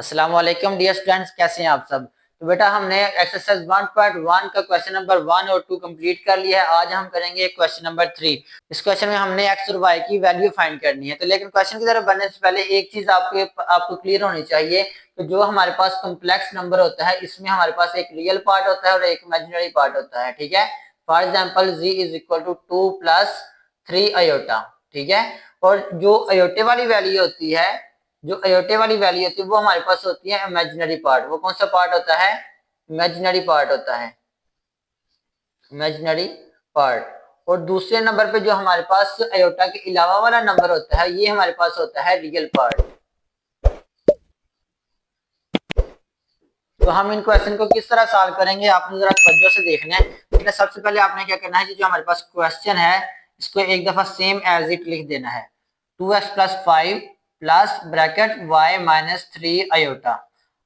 अस्सलाम वालेकुम dear students, कैसे हैं आप सब। तो बेटा हमने एक्सरसाइज 1.1 का क्वेश्चन नंबर 1 और 2 कंप्लीट कर लिया है। आज हम करेंगे क्वेश्चन नंबर 3। इस क्वेश्चन में हमने एक्स और वाई की वैल्यू फाइंड करनी है। तो लेकिन क्वेश्चन की तरफ बढ़ने से पहले एक चीज आपको क्लियर होनी चाहिए। तो जो हमारे पास कॉम्प्लेक्स नंबर होता है इसमें हमारे पास एक रियल पार्ट होता है और एक इमेजिनरी पार्ट होता है। ठीक है, for example z is equal to 2 plus 3 iota. ठीक है, और जो अयोटे वाली वैल्यू होती है, जो अयोटे वाली वैल्यू होती है वो हमारे पास होती है इमेजिनरी पार्ट। वो कौन सा पार्ट होता है? इमेजिनरी पार्ट होता है, इमेजिनरी पार्ट। और दूसरे नंबर पे जो हमारे पास अयोटा के अलावा वाला नंबर होता है ये हमारे पास होता है रियल पार्ट। तो हम इन क्वेश्चन को किस तरह सॉल्व करेंगे आपने जरा तवज्जो से देखना है। तो सबसे पहले आपने क्या करना है कि जो हमारे पास क्वेश्चन है इसको एक दफा सेम एज इट लिख देना है। 2x plus 5 plus bracket y minus 3 iota.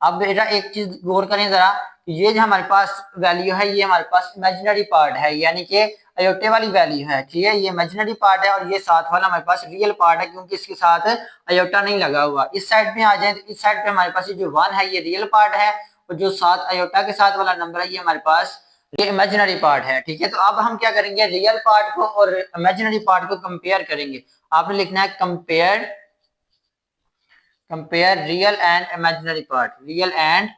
अब बेटा एक चीज गौर करें जरा, ये जो हमारे पास वैल्यू है ये हमारे पास इमेजिनरी पार्ट है, यानी कि अयोटे वाली वैल्यू है। ठीक है, ये इमेजिनरी पार्ट है और ये साथ वाला हमारे पास रियल पार्ट है क्योंकि इसके साथ अयोटा नहीं लगा हुआ। इस साइड पे आ जाए तो इस साइड पे हमारे पास ये जो 1 है ये रियल पार्ट है और जो साथ अयोटा के साथ वाला नंबर है ये हमारे पास ये इमेजिनरी पार्ट है। ठीक है, तो अब हम क्या करेंगे, रियल पार्ट को और इमेजिनरी पार्ट को कंपेयर करेंगे। आपने लिखना है compare, compare real and imaginary part, real and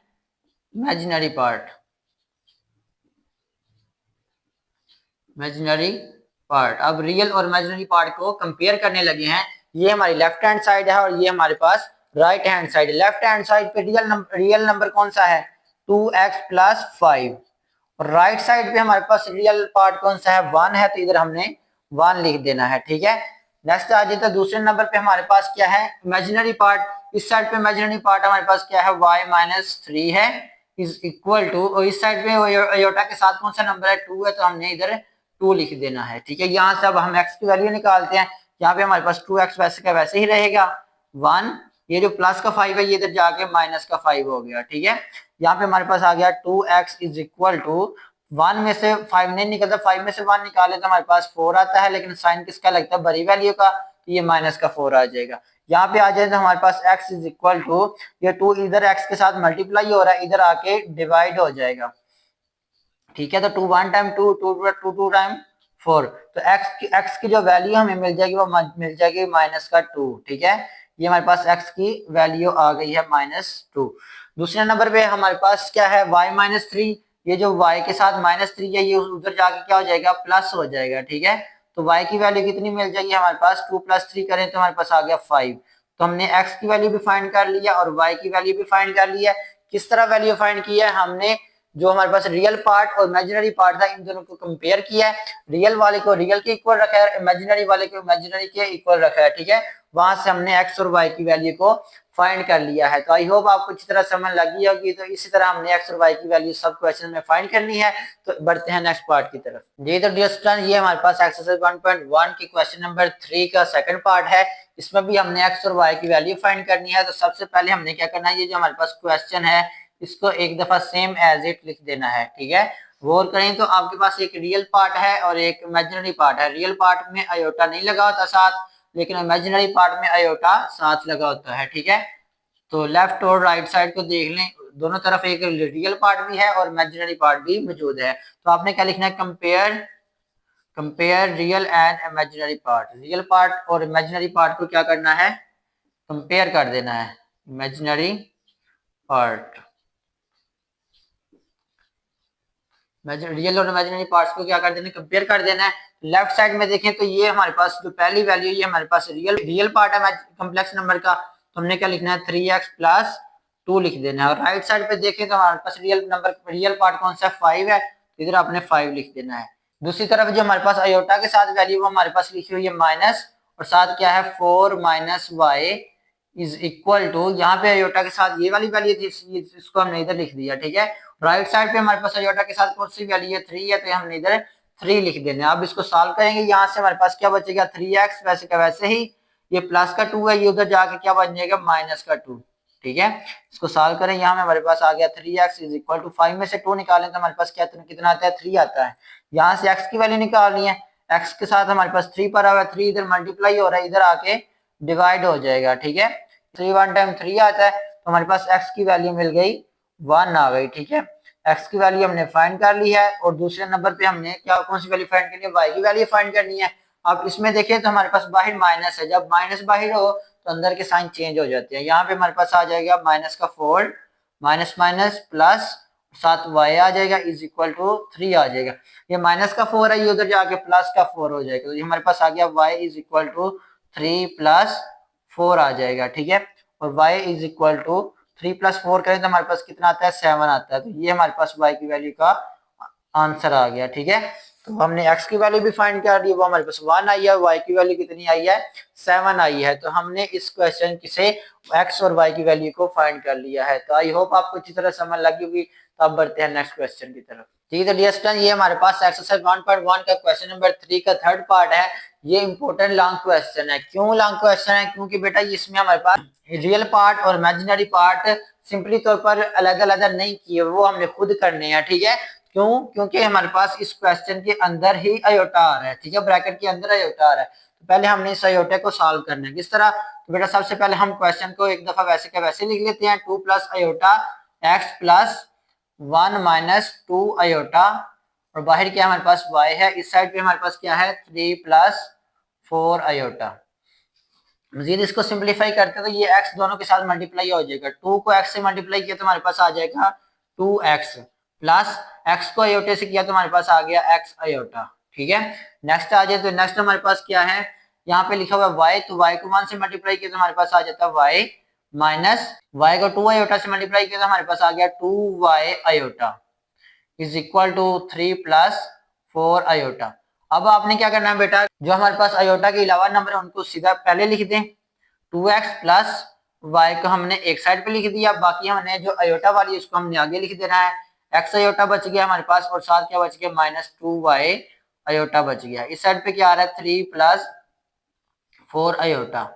imaginary part, imaginary part. अब रियल और इमेजिनरी पार्ट को कंपेयर करने लगे हैं। ये हमारी लेफ्ट हैंड साइड है और ये हमारे पास right hand side. Left hand side पे रियल नंबर कौन सा है? 2x plus 5। और राइट साइड पे हमारे पास रियल पार्ट कौन सा है? 1 है, तो इधर हमने 1 लिख देना है। ठीक है, नेक्स्ट आ जाए तो दूसरे नंबर पे हमारे पास क्या है? Imaginary part. इस साइड पे इमेजिनरी पार्ट हमारे पास क्या है? y माइनस 3 है इज इक्वल टू, और इस साइड पे अयोटा के साथ कौन सा नंबर है? 2 है, तो हमने इधर 2 लिख देना है। ठीक है, यहाँ से अब हम x की वैल्यू निकालते हैं। यहाँ पे हमारे पास 2x वैसे का वैसे ही रहेगा, 1, ये जो प्लस का 5 है ये इधर जाके माइनस का 5 हो गया। ठीक है, यहाँ पे हमारे पास आ गया 2x इज इक्वल टू 1 में से 5 नहीं निकलता, 5 में से 1 निकाले तो हमारे पास 4 आता है, लेकिन साइन किसका लगता है? बड़ी वैल्यू का, तो ये माइनस का 4 आ जाएगा। यहाँ पे आ जाए तो हमारे पास x इज इक्वल टू, ये 2 इधर x के साथ मल्टीप्लाई हो रहा है, इधर आके डिवाइड हो जाएगा। ठीक है, तो 2 1 टाइम 2, 2 2 टाइम 4, तो x की जो वैल्यू हमें मिल जाएगी वो मिल जाएगी माइनस का 2। ठीक है, ये हमारे पास x की वैल्यू आ गई है -2। दूसरे नंबर पे हमारे पास क्या है? y minus 3। ये जो y के साथ -3 है ये उधर जाके क्या हो जाएगा? प्लस हो जाएगा। ठीक है, तो y की वैल्यू कितनी मिल जाएगी हमारे पास? 2 प्लस 3 करें तो हमारे पास आ गया 5। तो हमने x की वैल्यू भी फाइंड कर लिया और y की वैल्यू भी फाइंड कर लिया। किस तरह वैल्यू फाइंड किया है हमने? जो हमारे पास रियल पार्ट और इमेजिनरी पार्ट था इन दोनों को कंपेयर किया है। रियल वाले को रियल के इक्वल रखा है, इमेजिनरी वाले को इमेजिनरी के इक्वल रखा है। ठीक है, वहां से हमने एक्स और वाई की वैल्यू को फाइंड कर लिया है। तो आई होप आपको अच्छी तरह समझ लगी होगी। तो इसी तरह हमने एक्स और वाई की वैल्यू सब क्वेश्चन में फाइंड करनी है। तो बढ़ते हैं नेक्स्ट पार्ट की तरफ। जी तो डियर स्टूडेंट, ये हमारे पास एक्सरसाइज 1.1 की क्वेश्चन नंबर 3 का सेकंड पार्ट है। इसमें भी हमने एक्स और वाई की वैल्यू फाइंड करनी है। तो सबसे पहले हमने क्या करना है, ये जो हमारे पास क्वेश्चन है इसको एक दफा सेम एज इट लिख देना है। ठीक है, गौर करें तो आपके पास एक रियल पार्ट है और एक इमेजिनरी पार्ट है। रियल पार्ट में अयोटा नहीं लगा होता साथ, लेकिन इमेजिनरी पार्ट में अयोटा साथ लगा होता है। ठीक है, तो लेफ्ट और राइट साइड को देख लें, दोनों तरफ एक रियल पार्ट भी है और इमेजिनरी पार्ट भी मौजूद है। तो आपने क्या लिखना है? Compare, compare real and imaginary part. Real part और इमेजिनरी पार्ट को क्या करना है? कंपेयर कर देना है, इमेजिनरी पार्ट। रियल और इमेजिनरी पार्ट्स को क्या कर देना है? कंपेयर कर देना है। लेफ्ट साइड में देखें तो ये हमारे पास जो पहली वैल्यू ये हमारे पास रियल पार्ट है कॉम्प्लेक्स नंबर का, तो हमने क्या लिखना है? 3x प्लस 2 लिख देना है। और राइट साइड पे देखें तो हमारे पास रियल पार्ट कौन सा? 5 है, इधर आपने 5 लिख देना है। दूसरी तरफ जो हमारे पास अयोटा के साथ वैल्यू वो हमारे पास लिखी हुई है माइनस, और साथ क्या है? 4 minus y is equal to, यहाँ पे अयोटा के साथ ये वाली वैल्यू थी इसको हमने इधर लिख दिया। ठीक है, राइट साइड पे हमारे पास अयोटा के साथ कौन सी वैल्यू है? 3 है, तो हमने इधर 3 लिख देना है। अब इसको सॉल्व करेंगे, यहाँ से हमारे पास क्या बचेगा? 3x वैसे का वैसे ही, ये प्लस का 2 है, ये उधर जाके क्या बन जाएगा? माइनस का 2। ठीक है, इसको सॉल्व करें, यहाँ में हमारे पास आ गया 3x इज इक्वल टू 5 में से 2 निकालें तो हमारे पास क्या कितना आता है? 3 आता है। यहाँ से x की वैल्यू निकालनी है, x के साथ हमारे पास 3 पड़ा हुआ है, 3 इधर मल्टीप्लाई हो रहा है, इधर आके डिवाइड हो जाएगा। ठीक है, 3 1 टाइम 3 आता है, तो हमारे पास x की वैल्यू मिल गई 1 आ गई। ठीक है, x की वैल्यू हमने फाइंड कर ली है और दूसरे नंबर पे हमने क्या कौन सी वैल्यू फाइंड करनी है, y की वैल्यू फाइंड करनी है। अब इसमें देखें तो हमारे पास बाहर माइनस है, जब माइनस बाहर हो तो अंदर के साइन चेंज हो जाते हैं। यहाँ पे हमारे पास आ जाएगा माइनस का 4 माइनस माइनस प्लस 7y आ जाएगा इज इक्वल टू 3 आ जाएगा। ये माइनस का 4 है, ये उधर जाके प्लस का 4 हो जाएगा, तो ये हमारे पास आ गया y is equal to 3 plus 4 आ जाएगा। ठीक है, और y is equal to 3 plus 4 करें तो हमारे पास कितना आता है, 7 आता है। तो ये हमारे पास y की वैल्यू का आंसर आ गया। ठीक है, तो हमने x की वैल्यू भी फाइंड कर ली, वो हमारे पास 1 आई है, y की वैल्यू कितनी आई है, 7 आई है। तो हमने इस क्वेश्चन से x और y की वैल्यू को फाइंड कर लिया है। तो आई होप आपको अच्छी तरह समझ लगी होगी। तो अब बढ़ते हैं नेक्स्ट क्वेश्चन की तरफ। ठीक है, तो डियर स्टूडेंट, ये हमारे पास एक्सरसाइज 1.1 का क्वेश्चन नंबर 3 का थर्ड पार्ट है। ये इंपॉर्टेंट लॉन्ग क्वेश्चन है। क्यों लॉन्ग क्वेश्चन है, क्योंकि बेटा इसमें हमारे पास रियल पार्ट और इमेजिनरी पार्ट सिंपली तौर पर अलग अलग नहीं किए, वो हमने खुद करने हैं। ठीक है, क्यों, क्योंकि हमारे पास इस क्वेश्चन के अंदर ही आयोटा आ रहा है। ठीक है, ब्रैकेट के अंदर आयोटा आ रहा है, तो पहले हमने इस आयोटे को सॉल्व करना है। किस तरह, तो बेटा सबसे पहले हम क्वेश्चन को एक दफा वैसे का वैसे लिख लेते हैं, 2 plus iota x plus 1 minus 2 iota, और बाहर क्या हमारे पास y है, इस साइड पे हमारे पास क्या है 3 प्लस 4 आयोटा। मजीद इसको सिंप्लीफाई करते हैं तो ये x दोनों के साथ मल्टीप्लाई हो जाएगा, 2 को x से मल्टीप्लाई किया तो हमारे पास आ जाएगा 2x प्लस x को आयोटे से किया तो हमारे पास आ गया x आयोटा। ठीक है, नेक्स्ट आ जाए तो नेक्स्ट हमारे पास क्या है, यहाँ पे लिखा हुआ y, तो y को 1 से मल्टीप्लाई किया तो हमारे पास आ जाता है y माइनस y को 2 आयोटा से मल्टीप्लाई किया तो हमारे पास आ गया 2y iota is equal to 3 plus 4 iota. अब आपने क्या करना है बेटा, जो हमारे पास आयोटा के अलावा नंबर है उनको सीधा पहले लिख दें, 2x प्लस y को हमने एक साइड पे लिख दिया, बाकी हमने जो आयोटा वाली है उसको हमने आगे लिख देना है। x आयोटा बच गया हमारे पास और साथ क्या बच गया माइनस 2y आयोटा बच गया। इस साइड पे क्या आ रहा है 3 प्लस 4 आयोटा।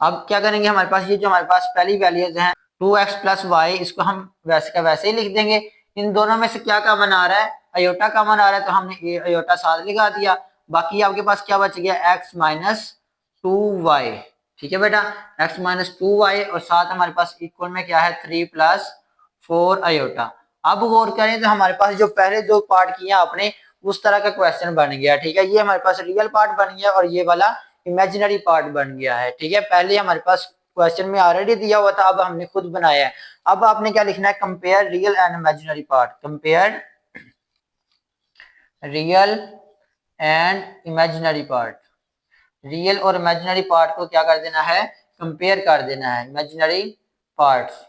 अब क्या करेंगे, हमारे पास ये जो हमारे पास पहली वैल्यूज हैं 2x प्लस वाई, इसको हम वैसे का वैसे ही लिख देंगे। इन दोनों में से क्या कॉमन आ रहा है, अयोटा कॉमन आ रहा है, तो हमने अयोटा साथ लगा दिया। बाकी आपके पास क्या बच गया x माइनस 2y। ठीक है बेटा, x माइनस 2y और साथ हमारे पास इक्वल में क्या है 3 प्लस 4 अयोटा। अब गौर करें तो हमारे पास जो पहले दो पार्ट किया आपने उस तरह का क्वेश्चन बन गया। ठीक है, ये हमारे पास रियल पार्ट बन गया और ये वाला इमेजिनरी पार्ट बन गया है। ठीक है, पहले हमारे पास क्वेश्चन में ऑलरेडी दिया हुआ था, अब हमने खुद बनाया है। अब आपने क्या लिखना है, compare real and imaginary part, compare real and imaginary part. Real और इमेजिनरी पार्ट को क्या कर देना है, कंपेयर कर देना है, इमेजिनरी पार्ट्स।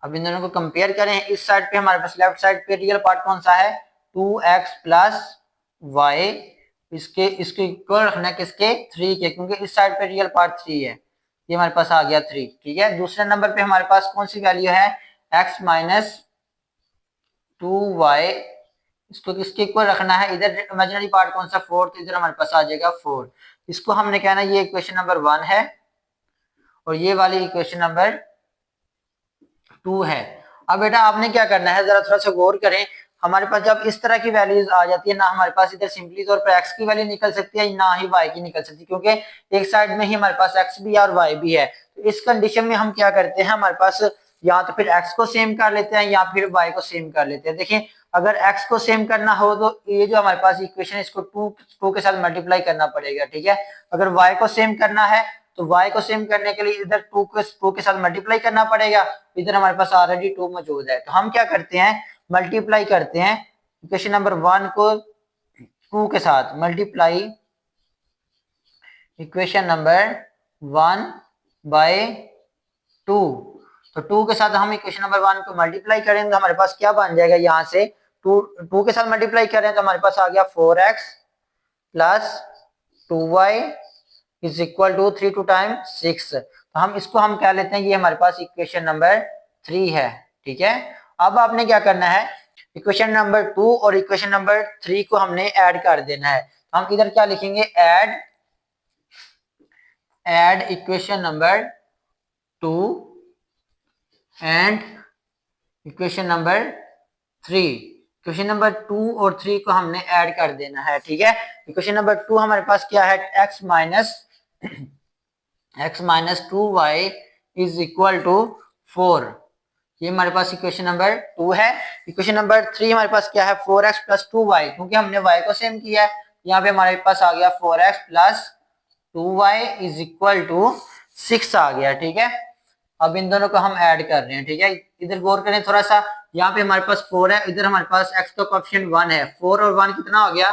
अब इन दोनों को कंपेयर करें, इस साइड पे हमारे पास लेफ्ट साइड पे रियल पार्ट कौन सा है 2x प्लस वाई, इसके इक्वल रखना है किसके 3 के, क्योंकि इस साइड पे रियल पार्ट 3 है, ये हमारे पास आ गया 3। ठीक है, दूसरे नंबर पे हमारे पास कौन सी वैल्यू है x माइनस 2y, इसको किसके इक्वल रखना है, इधर इमेजिनरी पार्ट कौन सा 4, तो इधर हमारे पास आ जाएगा 4। इसको हमने कहना ये इक्वेशन नंबर 1 है और ये वाली इक्वेशन नंबर 2 है। अब बेटा आपने क्या करना है, जरा थोड़ा सा गौर करें, हमारे पास जब इस तरह की वैल्यूज आ जाती है ना, हमारे पास इधर सिंपली तौर पर x की वैल्यू निकल सकती है ना ही y की निकल सकती है, क्योंकि एक साइड में ही हमारे पास x भी है और y भी है। तो इस कंडीशन में हम क्या करते हैं, हमारे पास या तो फिर x को सेम कर लेते हैं या फिर y को सेम कर लेते हैं। देखिए अगर x को सेम करना हो तो ये जो हमारे पास इक्वेशन है इसको 2 के साथ मल्टीप्लाई करना पड़ेगा। ठीक है, अगर y को सेम करना है तो y को सेम करने के लिए इधर 2 के साथ मल्टीप्लाई करना पड़ेगा, इधर हमारे पास ऑलरेडी 2 मौजूद है। तो हम क्या करते हैं, मल्टीप्लाई करते हैं इक्वेशन नंबर 1 को 2 के साथ, मल्टीप्लाई इक्वेशन नंबर 1 बाय 2। तो 2 के साथ हम इक्वेशन नंबर 1 को मल्टीप्लाई करेंगे तो हमारे पास क्या बन जाएगा, यहाँ से 2 के साथ मल्टीप्लाई करें तो हमारे पास आ गया 4x plus 2y is equal to 3 2 time 6। तो हम इसको हम कह लेते हैं ये हमारे पास इक्वेशन नंबर 3 है। ठीक है, अब आपने क्या करना है, इक्वेशन नंबर 2 और इक्वेशन नंबर 3 को हमने ऐड कर देना है। तो हम इधर क्या लिखेंगे, add equation number 2 and equation number 3। Equation number 2 और 3 को हमने ऐड कर देना है। ठीक है, इक्वेशन नंबर 2 हमारे पास क्या है, x minus 2y is equal to 4। ये हमारे पास इक्वेशन नंबर 2 है। इक्वेशन नंबर 3 हमारे पास क्या है, 4x प्लस 2y, क्योंकि हमने y को सेम किया है। यहाँ पे हमारे पास आ गया 4x plus 2y is equal to 6 आ गया। ठीक है, अब इन दोनों को हम ऐड कर रहे हैं। ठीक है, इधर गौर करें थोड़ा सा, यहाँ पे हमारे पास 4 है, इधर हमारे पास x का कोएफिशिएंट 1 है। 4 और 1 कितना हो गया,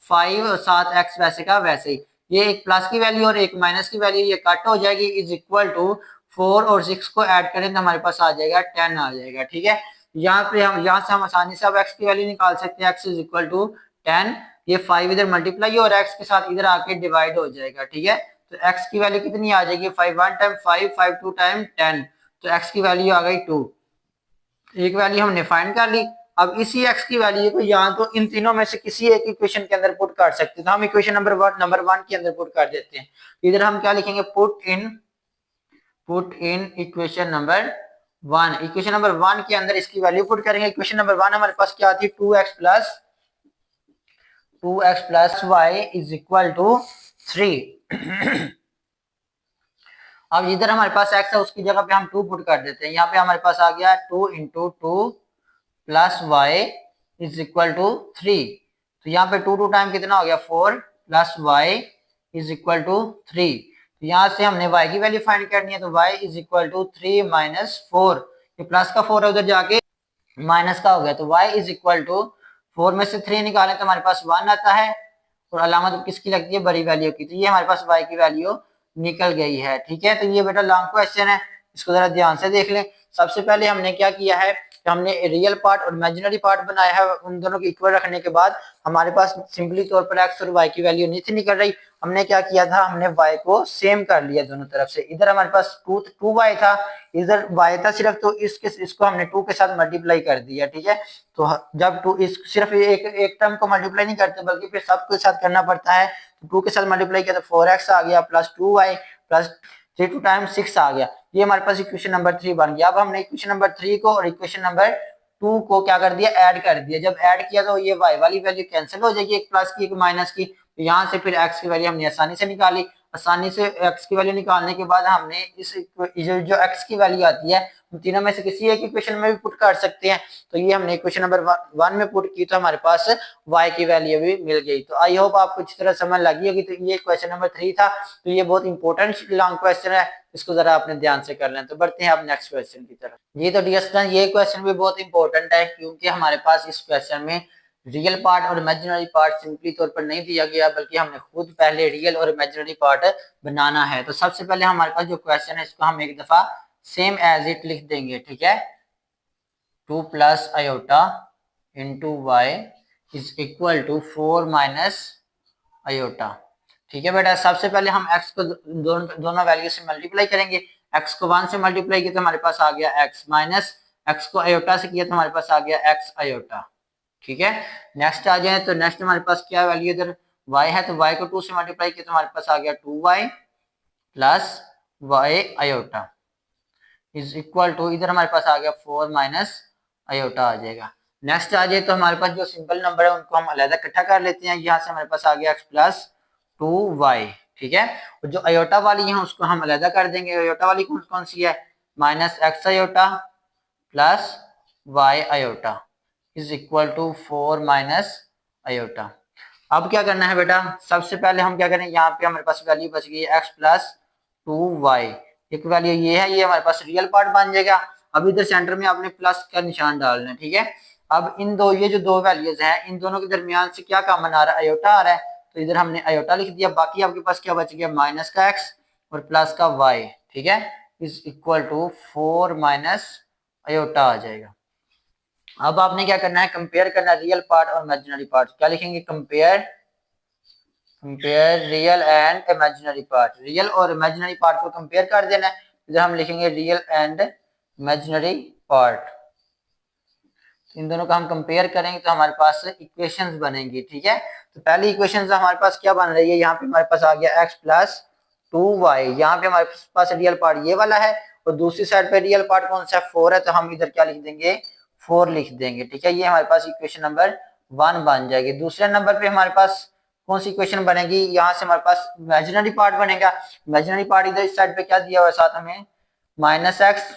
5 और 7 x वैसे का वैसे ही। ये एक प्लस की वैल्यू और एक माइनस की वैल्यू, ये कट हो जाएगी, इज इक्वल टू 4 और 6 को ऐड करें तो हमारे पास आ जाएगा 10 आ जाएगा। ठीक है, यहाँ से हम आसानी से अब x की वैल्यू निकाल सकते हैं, x इज इक्वल टू 10। ये 5 इधर मल्टीप्लाई और x के साथ इधर आके डिवाइड हो जाएगा। ठीक है, तो x की वैल्यू कितनी आ जाएगी, 5 1 टाइम 5, 5 2 टाइम 10, तो x की वैल्यू आ गई 2। एक वैल्यू हमने फाइंड कर ली। अब इसी x की वैल्यू को यहाँ तो इन तीनों में से किसी एक इक्वेशन के अंदर पुट कर सकते हैं, तो हम इक्वेशन नंबर वन के अंदर पुट कर देते हैं। इधर हम क्या लिखेंगे, put in equation number 1। Equation number 1 के अंदर इसकी वैल्यू पुट करेंगे। इक्वेशन नंबर 1 हमारे पास क्या आती है, 2x plus y is equal to 3। अब इधर हमारे पास x है, उसकी जगह पे हम 2 पुट कर देते हैं। यहाँ पे हमारे पास आ गया 2 into 2 plus y is equal to 3। तो यहाँ पे 2 टाइम कितना हो गया, 4 plus y is equal to 3। तो यहाँ से हमने y की वैल्यू फाइंड करनी है, तो y is equal to 3 minus 4। ये प्लस का 4 है, उधर जाके माइनस का हो गया, तो y इज इक्वल टू 4 में से 3 निकालें तो हमारे पास 1 आता है, और अलामत किसकी लगती है, बड़ी वैल्यू की। तो ये हमारे पास y की वैल्यू निकल गई है। ठीक है, तो ये बेटा लॉन्ग क्वेश्चन है, इसको जरा ध्यान से देख लें। सबसे पहले हमने क्या किया है, हमने रियल पार्ट और इमेजिनरी पार्ट बनाया है। उन दोनों को इक्वल रखने के बाद हमारे पास सिंपली तौर पर x और y की वैल्यू नहीं थी निकल रही। हमने क्या किया था, हमने y को सेम कर लिया दोनों तरफ से। इधर हमारे पास 2y था, इधर y था सिर्फ, तो इसको हमने 2 के साथ मल्टीप्लाई कर दिया। ठीक है, तो जब 2 इस सिर्फ एक टर्म को मल्टीप्लाई नहीं करते बल्कि फिर सबके साथ करना पड़ता है। तो 2 के साथ मल्टीप्लाई किया तो 4x आ गया प्लस 2y प्लस 3 2 टाइम 6 आ गया। ये हमारे पास इक्वेशन नंबर 3 बन गया। अब हमने इक्वेशन नंबर 3 को और इक्वेशन नंबर 2 को क्या कर दिया, ऐड कर दिया। जब ऐड किया तो ये y वाली वैल्यू कैंसिल हो जाएगी, एक प्लस की एक माइनस की। तो यहाँ से फिर x की वैल्यू हमने आसानी से निकाली। आसानी से x की वैल्यू निकालने के बाद हमने इस जो x की वैल्यू आती है, हम तीनों में से किसी एक इक्वेशन में भी पुट कर सकते हैं। तो ये हमने इक्वेशन नंबर 1 में पुट की, तो हमारे पास y की वैल्यू भी मिल गई। तो आई होप आपको अच्छी तरह समझ लगी होगी। तो ये क्वेश्चन नंबर 3 था। तो ये बहुत इंपॉर्टेंट लॉन्ग क्वेश्चन है, इसको जरा आपने ध्यान से कर लें। तो बढ़ते हैं अब नेक्स्ट क्वेश्चन की तरफ। ये तो डियर स्टूडेंट, ये क्वेश्चन भी बहुत इंपॉर्टेंट है, क्योंकि हमारे पास इस क्वेश्चन में रियल पार्ट और इमेजिनरी पार्ट सिंपली तौर पर नहीं दिया गया, बल्कि हमने खुद पहले रियल और इमेजिनरी पार्ट बनाना है। तो सबसे पहले हमारे पास जो क्वेश्चन है, इसको हम एक दफा सेम एज इट लिख देंगे। ठीक है, 2 plus iota into y is equal to 4 minus iota. ठीक है बेटा, सबसे पहले हम x को दोनों वैल्यू से मल्टीप्लाई करेंगे। x को 1 से मल्टीप्लाई किया तो हमारे पास आ गया x, माइनस x को आयोटा से किया तो हमारे पास आ गया x आयोटा। ठीक है, नेक्स्ट आ जाए तो नेक्स्ट हमारे पास क्या वैल्यू, इधर y है तो y को 2 से मल्टीप्लाई किया तो हमारे पास आ गया 2y plus y iota is equal to, इधर हमारे पास आ गया 4 माइनस आयोटा आ जाएगा। नेक्स्ट आ जाए तो हमारे पास जो सिंपल नंबर है उनको हम अलग इकट्ठा कर लेते हैं। यहाँ से हमारे पास आ गया x प्लस 2y। ठीक है, और जो आयोटा वाली है उसको हम अलग कर देंगे। आयोटा वाली कौन कौन सी है, minus x iota plus y iota is equal to 4 minus iota. अब क्या करना है बेटा, सबसे पहले हम क्या करें, यहाँ पे हमारे पास वैल्यू बच गई है x प्लस 2y। एक वैल्यू ये है, ये हमारे पास रियल पार्ट बन जाएगा। अब इधर सेंटर में आपने प्लस का निशान डालना है। ठीक है, अब इन दो, ये जो दो वैल्यूज हैं, इन दोनों के दरमियान से क्या कॉमन आ रहा है, आयोटा आ रहा है। तो इधर हमने आयोटा लिख दिया। बाकी आपके पास क्या बच गया, माइनस का x और प्लस का y। ठीक है, is equal to 4 minus iota आ जाएगा। अब आपने क्या करना है, कंपेयर करना रियल पार्ट और इमेजिनरी पार्ट। क्या लिखेंगे, compare real and imaginary part. Real और इमेजिनरी पार्ट को कंपेयर कर देना है। इधर हम लिखेंगे रियल एंड इमेजिनरी पार्ट। इन दोनों का हम कंपेयर करेंगे तो हमारे पास इक्वेशंस बनेंगी। ठीक है, तो पहली इक्वेशन हमारे पास क्या बन रही है, यहाँ पे हमारे पास आ गया x प्लस 2y। यहाँ पे हमारे पास रियल पार्ट ये वाला है, और दूसरी साइड पे रियल पार्ट कौन सा है, 4 है। तो हम इधर क्या लिख देंगे, 4 लिख देंगे। ठीक है, ये हमारे पास इक्वेशन नंबर 1 बन जाएगी। दूसरे नंबर पे हमारे पास कौन सी इक्वेशन बनेगी, यहाँ से हमारे पास इमेजिनरी पार्ट बनेगा। इमेजिनरी पार्ट इधर इस साइड पे क्या दिया हुआ है, साथ हमें minus x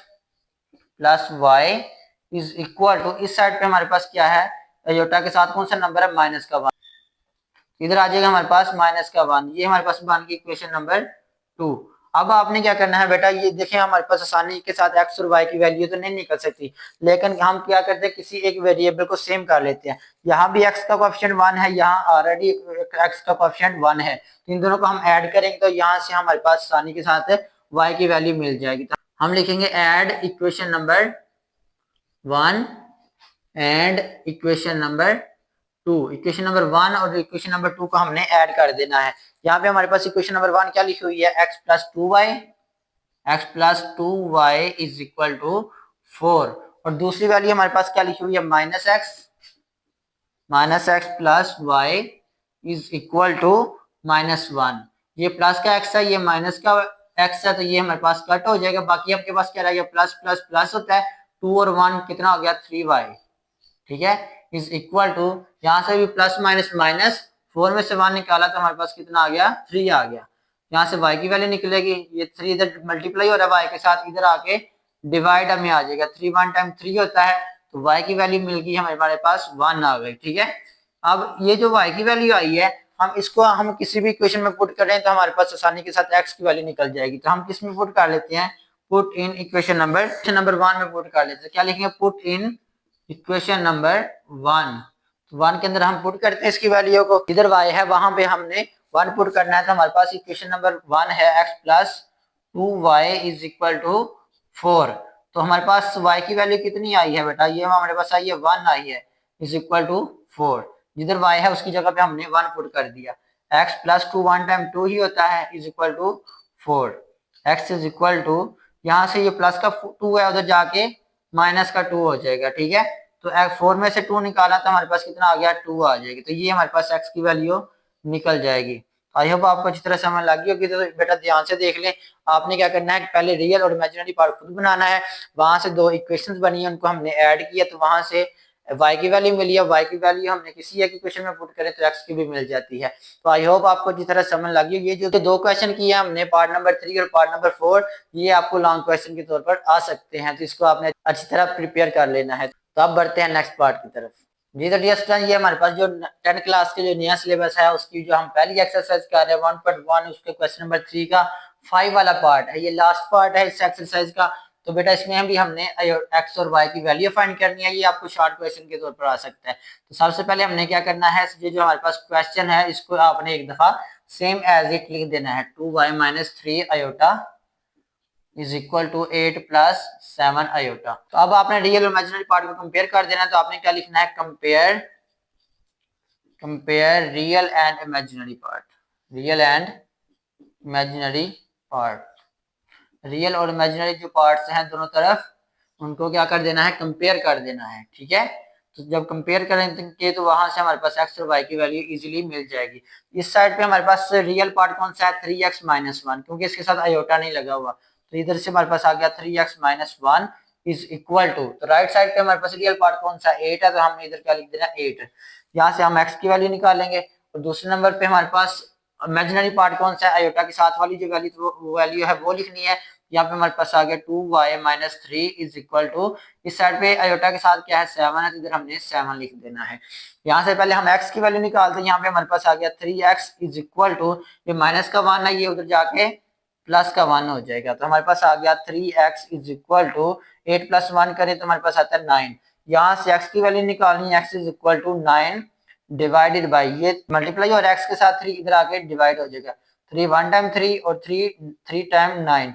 plus y is equal to, इस साइड पे हमारे पास क्या है, आयोटा के साथ कौन सा नंबर है, माइनस का 1, इधर आ जाएगा हमारे पास माइनस का 1, ये हमारे पास बन गई इक्वेशन नंबर 2। अब आपने क्या करना है बेटा, ये देखें हमारे पास आसानी के साथ एक्स और वाई की वैल्यू तो नहीं निकल सकती, लेकिन हम क्या करते हैं, किसी एक वेरिएबल को सेम कर लेते हैं। यहाँ भी एक्स का कोएफिशिएंट 1 है, यहाँ ऑलरेडी एक्स का कोएफिशिएंट 1 है, तो इन दोनों को हम ऐड करेंगे तो यहाँ से हमारे पास आसानी के साथ वाई की वैल्यू मिल जाएगी। तो हम लिखेंगे add equation number 1 and equation number 2, equation number 1 और इक्वेशन नंबर 2 को हमने ऐड कर देना है। यहाँ पे हमारे पास इक्वेशन नंबर 1 क्या लिखी हुई है, x plus 2y, x plus 2y is equal to 4, और दूसरी वैल्यू हमारे पास क्या लिखी हुई है, minus x plus y is equal to -1। ये प्लस का x है, ये माइनस का x है, तो ये हमारे पास कट हो जाएगा, बाकी आपके पास क्या रह गया, प्लस प्लस प्लस होता है, 2 और 1 कितना हो गया, 3y, ठीक है, इज इक्वल टू, यहाँ से भी प्लस माइनस माइनस, 4 में से 1 निकाला तो हमारे पास कितना आ गया, 3 आ गया। यहाँ से y की वैल्यू निकलेगी, ये 3 इधर मल्टीप्लाई हो रहा है y के साथ, इधर आके डिवाइड में आ जाएगा, 3 1 टाइम 3 होता है, तो y की वैल्यू मिल गई हमारे पास 1 आ गई, ठीक है। अब ये जो y की वैल्यू आई है, हम इसको हम किसी भी इक्वेशन में पुट करें तो हमारे पास आसानी के साथ x की वैल्यू निकल जाएगी, तो हम किस में पुट कर लेते हैं, पुट इन इक्वेशन नंबर 1 में पुट कर लेते हैं। क्या लिखेंगे, पुट इन इक्वेशन नंबर 1, तो 1 के अंदर हम पुट करते हैं इसकी वैल्यू को, इधर y है वहां पे हमने 1 पुट करना है, तो हमारे पास इक्वेशन नंबर 1 है x plus 2y is equal to 4, तो हमारे पास y की वैल्यू कितनी आई है बेटा, ये हमारे पास आई है 1 आई है, इज इक्वल टू 4, जिधर y है उसकी जगह पे हमने 1 पुट कर दिया, x प्लस 2 1 टाइम 2 ही होता है, is equal to 4, x is equal to, यहाँ से ये प्लस का 2 है, उधर जाके माइनस का 2 हो जाएगा, ठीक है, तो 4 में से 2 निकाला तो हमारे पास कितना आ गया, 2 आ जाएगी, तो ये हमारे पास x की वैल्यू निकल जाएगी। आई होप आपको अच्छी तरह समझ लगी होगी, तो बेटा ध्यान से देख लें, आपने क्या करना है, पहले रियल और इमेजिनरी पार्ट खुद बनाना है, वहां से 2 इक्वेशंस बनी है उनको हमने ऐड किया, तो वहां से y की वैल्यू मिली है, y की वैल्यू हमने किसी एक इक्वेशन में पुट करें तो x की भी मिल जाती है। तो आई होप आपको अच्छी तरह समझ लगी। ये जो 2 क्वेश्चन किए हमने, पार्ट नंबर 3 और पार्ट नंबर 4, ये आपको लॉन्ग क्वेश्चन के तौर पर आ सकते हैं, तो इसको आपने अच्छी तरह प्रिपेयर कर लेना है। तो अब बढ़ते हैं नेक्स्ट पार्ट की तरफ। जी तो डियर स्टूडेंट, ये हमारे पास जो 10 क्लास के जो नया सिलेबस है उसकी जो हम पहली एक्सरसाइज कर रहे हैं 1.1, उसके क्वेश्चन नंबर 3 का 5 वाला पार्ट है, ये लास्ट पार्ट है इस एक्सरसाइज का। तो बेटा इसमें हम भी हमने एक्स और वाई की वैल्यू फाइंड करनी है, ये आपको शॉर्ट क्वेश्चन के तौर पर आ सकता है। तो सबसे पहले हमने क्या करना है, ये जो हमारे पास क्वेश्चन है इसको आपने एक दफा सेम एज इट लिख देना है, 2y minus 3 iota is equal to 8 plus 7 iota. तो अब आपने रियल और इमेजिनरी पार्ट को कंपेयर कर देना है, तो आपने क्या लिखना है, compare real and imaginary part, real and imaginary part, real और इमेजिनरी जो पार्ट्स हैं दोनों तरफ, उनको क्या कर देना है, कंपेयर कर देना है, ठीक है। तो जब कंपेयर करेंगे तो वहां से हमारे पास x और y की वैल्यू इजीली मिल जाएगी। इस साइड पे हमारे पास रियल पार्ट कौन सा है, 3x माइनस 1, क्योंकि इसके साथ आयोटा नहीं लगा हुआ, तो इधर से हमारे पास आ गया 3x minus 1 is equal to, तो राइट साइड पे हमारे पास रियल पार्ट कौन सा 8 है, तो हमने इधर क्या लिख देना 8, यहाँ से हम x की वैल्यू निकालेंगे, और दूसरे नंबर पे हमारे पास इमेजिनरी पार्ट कौन सा है, आयोटा के साथ वाली जो वैल्यू है वो लिखनी है। यहाँ पे हमारे पास आ गया 2y minus 3 is equal to, इस साइड पे आयोटा के साथ क्या है 7 है, तो इधर हमने 7 लिख देना है। यहाँ से पहले हम x की वैल्यू निकालते हैं, यहाँ पे हमारे पास आ गया 3x इज इक्वल टू, ये माइनस का 1 है, ये उधर जाके प्लस का 1 हो जाएगा, तो हमारे पास आ गया 3x is equal to 8 plus 1 करें तो हमारे पास आता है 9। यहाँ से x की वैल्यू निकालनी है, x is equal to 9 divided by, ये मल्टीप्लाई और x के साथ 3 इधर आके डिवाइड हो जाएगा, 3 1 टाइम 3 और 3 टाइम 9,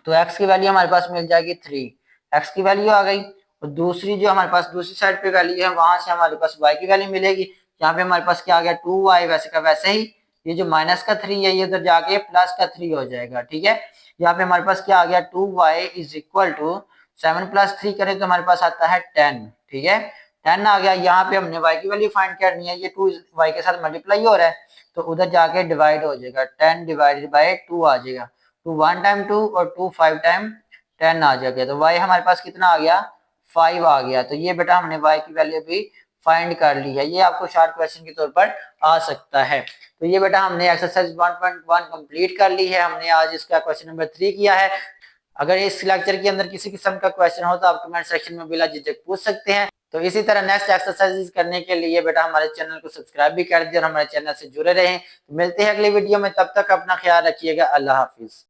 तो x की वैल्यू हमारे पास मिल जाएगी 3, x की वैल्यू आ गई। और दूसरी जो हमारे पास दूसरी साइड पे वैल्यू है, वहां से हमारे पास y की वैल्यू मिलेगी। यहाँ पे हमारे पास क्या आ गया 2y, वैसे का वैसे ही, ये जो माइनस का 3 है ये उधर जाके प्लस का 3 हो जाएगा, ठीक है। यहाँ पे हमारे पास क्या आ गया 2y is equal to 7 plus 3 करें तो हमारे पास आता है 10, ठीक है, 10 आ गया। यहाँ पे हमने y की वैल्यू फाइंड करनी है, ये 2 y के साथ मल्टीप्लाई हो रहा है, तो उधर जाके डिवाइड हो जाएगा, 10 डिवाइडेड बाय 2 आ जाएगा, 2 1 टाइम 2 और 2 5 टाइम 10 आ जाएगा, तो y हमारे पास कितना आ गया 5 आ गया। तो ये बेटा हमने y की वैल्यू भी फाइंड कर ली है। ये आपको शॉर्ट क्वेश्चन के तौर पर आ सकता है। तो ये बेटा हमने एक्सरसाइज 1.1 कंप्लीट कर ली है। हमने आज इसका क्वेश्चन नंबर 3 किया है। अगर इस लेक्चर के अंदर किसी किस्म का क्वेश्चन हो तो आप कमेंट सेक्शन में बिला झिझक पूछ सकते हैं। तो इसी तरह नेक्स्ट एक्सरसाइज करने के लिए बेटा हमारे चैनल को सब्सक्राइब भी कर दीजिए और हमारे चैनल से जुड़े रहें। तो मिलते हैं अगली वीडियो में, तब तक अपना ख्याल रखिएगा। अल्लाह हाफिज।